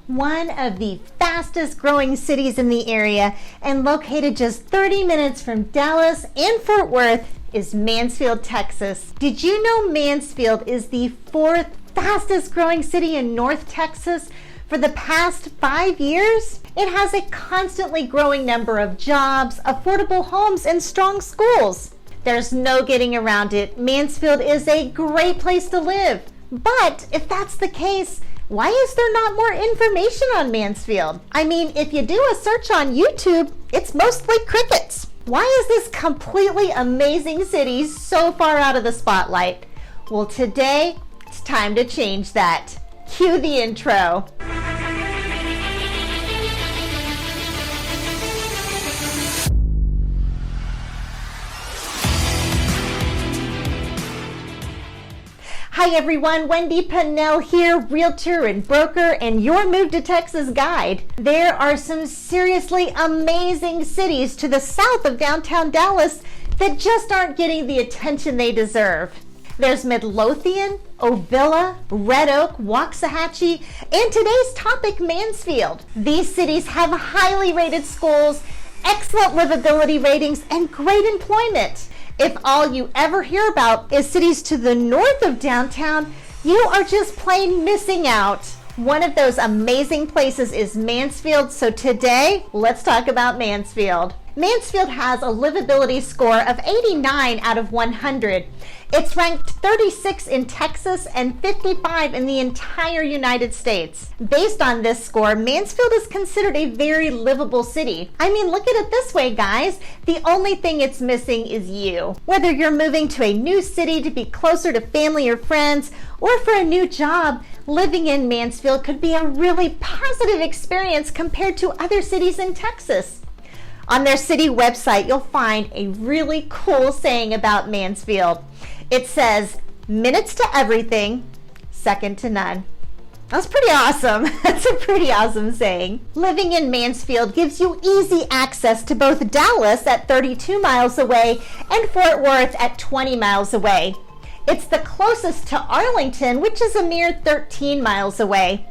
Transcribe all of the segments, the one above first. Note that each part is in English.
One of the fastest growing cities in the area and located just 30 minutes from Dallas and Fort Worth is Mansfield, Texas. Did you know Mansfield is the fourth fastest growing city in North Texas for the past 5 years? It has a constantly growing number of jobs, affordable homes, and strong schools. There's no getting around it. Mansfield is a great place to live. But if that's the case, why is there not more information on Mansfield? I mean, if you do a search on YouTube, it's mostly crickets. Why is this completely amazing city so far out of the spotlight? Well, today, it's time to change that. Cue the intro. Hi everyone, Wendy Pennell here, realtor and broker and your Move to Texas guide. There are some seriously amazing cities to the south of downtown Dallas that just aren't getting the attention they deserve. There's Midlothian, Ovilla, Red Oak, Waxahachie, and today's topic, Mansfield. These cities have highly rated schools, excellent livability ratings, and great employment. If all you ever hear about is cities to the north of downtown, you are just plain missing out. One of those amazing places is Mansfield, so today, let's talk about Mansfield. Mansfield has a livability score of 89 out of 100. It's ranked 36 in Texas and 55 in the entire United States. Based on this score, Mansfield is considered a very livable city. I mean, look at it this way, guys. The only thing it's missing is you. Whether you're moving to a new city to be closer to family or friends, or for a new job, living in Mansfield could be a really positive experience compared to other cities in Texas. On their city website, you'll find a really cool saying about Mansfield. It says, minutes to everything, second to none. That's pretty awesome. That's a pretty awesome saying. Living in Mansfield gives you easy access to both Dallas at 32 miles away and Fort Worth at 20 miles away. It's the closest to Arlington, which is a mere 13 miles away.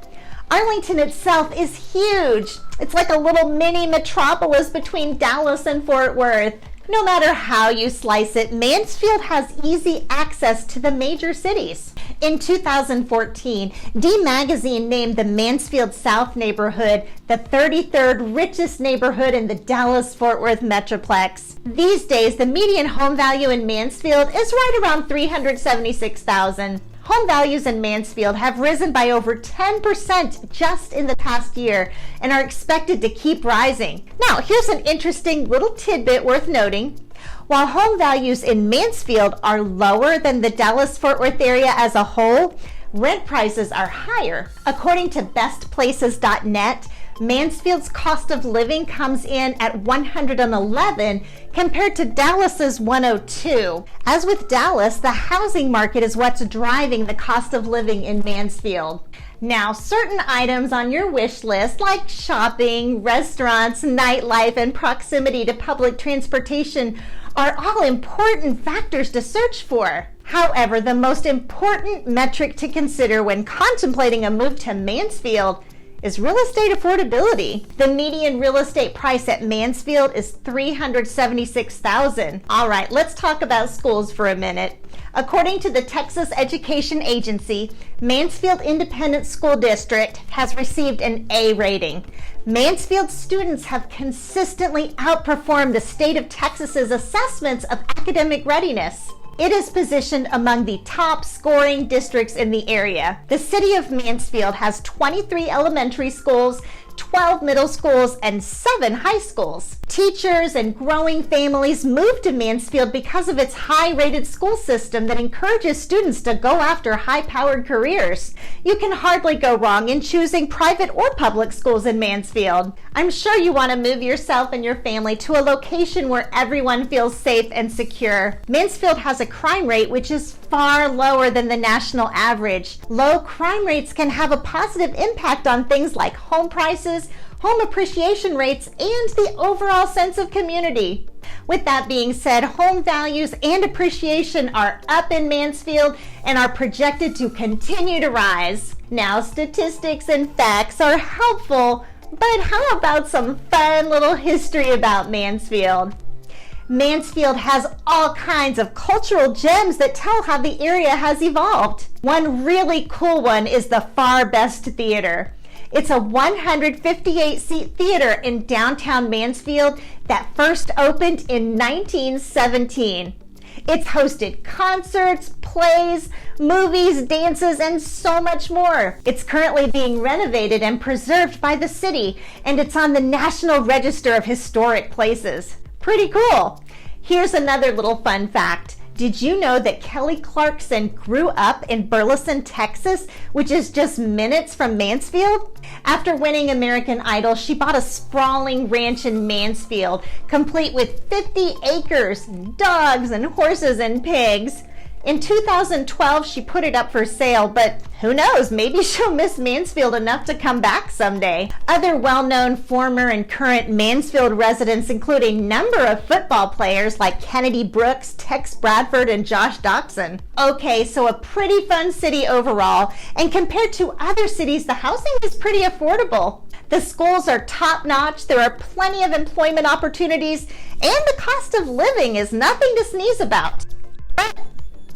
Arlington itself is huge. It's like a little mini metropolis between Dallas and Fort Worth. No matter how you slice it, Mansfield has easy access to the major cities. In 2014, D Magazine named the Mansfield South neighborhood the 33rd richest neighborhood in the Dallas-Fort Worth Metroplex. These days, the median home value in Mansfield is right around $376,000. Home values in Mansfield have risen by over 10% just in the past year and are expected to keep rising. Now, here's an interesting little tidbit worth noting. While home values in Mansfield are lower than the Dallas-Fort Worth area as a whole, rent prices are higher. According to bestplaces.net, Mansfield's cost of living comes in at $111 compared to Dallas's $102. As with Dallas, the housing market is what's driving the cost of living in Mansfield. Now, certain items on your wish list like shopping, restaurants, nightlife, and proximity to public transportation are all important factors to search for. However, the most important metric to consider when contemplating a move to Mansfield is real estate affordability. The median real estate price at Mansfield is $376,000. All right, let's talk about schools for a minute. According to the Texas Education Agency, Mansfield Independent School District has received an A rating. Mansfield students have consistently outperformed the state of Texas's assessments of academic readiness. It is positioned among the top scoring districts in the area. The city of Mansfield has 23 elementary schools, 12 middle schools, and 7 high schools. Teachers and growing families move to Mansfield because of its high-rated school system that encourages students to go after high-powered careers. You can hardly go wrong in choosing private or public schools in Mansfield. I'm sure you want to move yourself and your family to a location where everyone feels safe and secure. Mansfield has a crime rate which is far lower than the national average. Low crime rates can have a positive impact on things like home prices prices, home appreciation rates, and the overall sense of community. With that being said, home values and appreciation are up in Mansfield and are projected to continue to rise. Now, statistics and facts are helpful, but how about some fun little history about Mansfield? Mansfield has all kinds of cultural gems that tell how the area has evolved. One really cool one is the Far Best Theater. It's a 158-seat theater in downtown Mansfield that first opened in 1917. It's hosted concerts, plays, movies, dances, and so much more. It's currently being renovated and preserved by the city, and it's on the National Register of Historic Places. Pretty cool. Here's another little fun fact. Did you know that Kelly Clarkson grew up in Burleson, Texas, which is just minutes from Mansfield? After winning American Idol, she bought a sprawling ranch in Mansfield, complete with 50 acres, dogs and horses and pigs. In 2012, she put it up for sale, but who knows, maybe she'll miss Mansfield enough to come back someday. Other well-known former and current Mansfield residents include a number of football players like Kennedy Brooks, Tex Bradford, and Josh Doxson. Okay, so a pretty fun city overall, and compared to other cities, the housing is pretty affordable. The schools are top-notch, there are plenty of employment opportunities, and the cost of living is nothing to sneeze about. But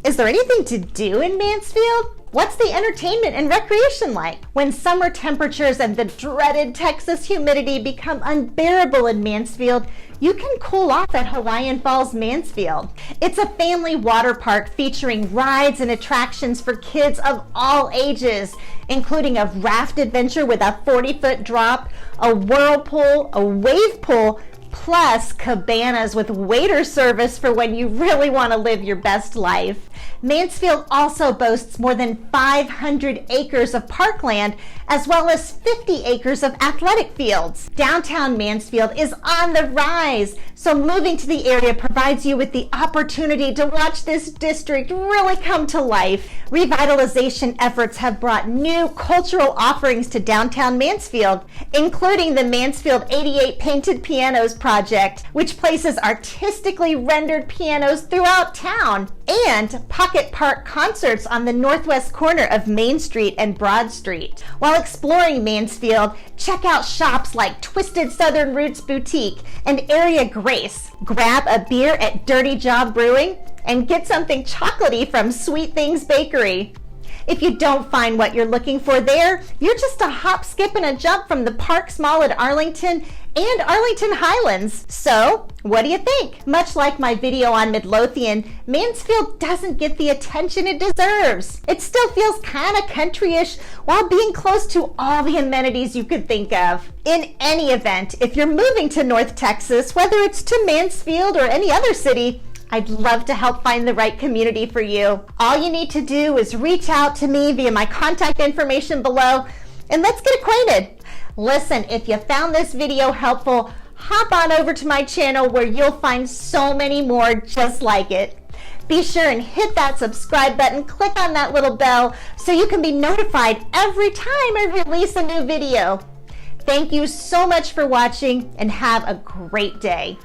is there anything to do in Mansfield? What's the entertainment and recreation like? When summer temperatures and the dreaded Texas humidity become unbearable in Mansfield, you can cool off at Hawaiian Falls, Mansfield. It's a family water park featuring rides and attractions for kids of all ages, including a raft adventure with a 40-foot drop, a whirlpool, a wave pool, plus cabanas with waiter service for when you really want to live your best life. Mansfield also boasts more than 500 acres of parkland, as well as 50 acres of athletic fields. Downtown Mansfield is on the rise, so moving to the area provides you with the opportunity to watch this district really come to life. Revitalization efforts have brought new cultural offerings to downtown Mansfield, including the Mansfield 88 Painted Pianos project, which places artistically rendered pianos throughout town, and Pocket Park concerts on the northwest corner of Main Street and Broad Street. While exploring Mansfield, check out shops like Twisted Southern Roots Boutique and Area Grace. Grab a beer at Dirty Job Brewing and get something chocolatey from Sweet Things Bakery. If you don't find what you're looking for there, you're just a hop, skip, and a jump from the Parks Mall at Arlington and Arlington Highlands. So, what do you think? Much like my video on Midlothian, Mansfield doesn't get the attention it deserves. It still feels kind of countryish while being close to all the amenities you could think of. In any event, if you're moving to North Texas, whether it's to Mansfield or any other city, I'd love to help find the right community for you. All you need to do is reach out to me via my contact information below, and let's get acquainted. Listen, if you found this video helpful, hop on over to my channel where you'll find so many more just like it. Be sure and hit that subscribe button, click on that little bell so you can be notified every time I release a new video. Thank you so much for watching and have a great day.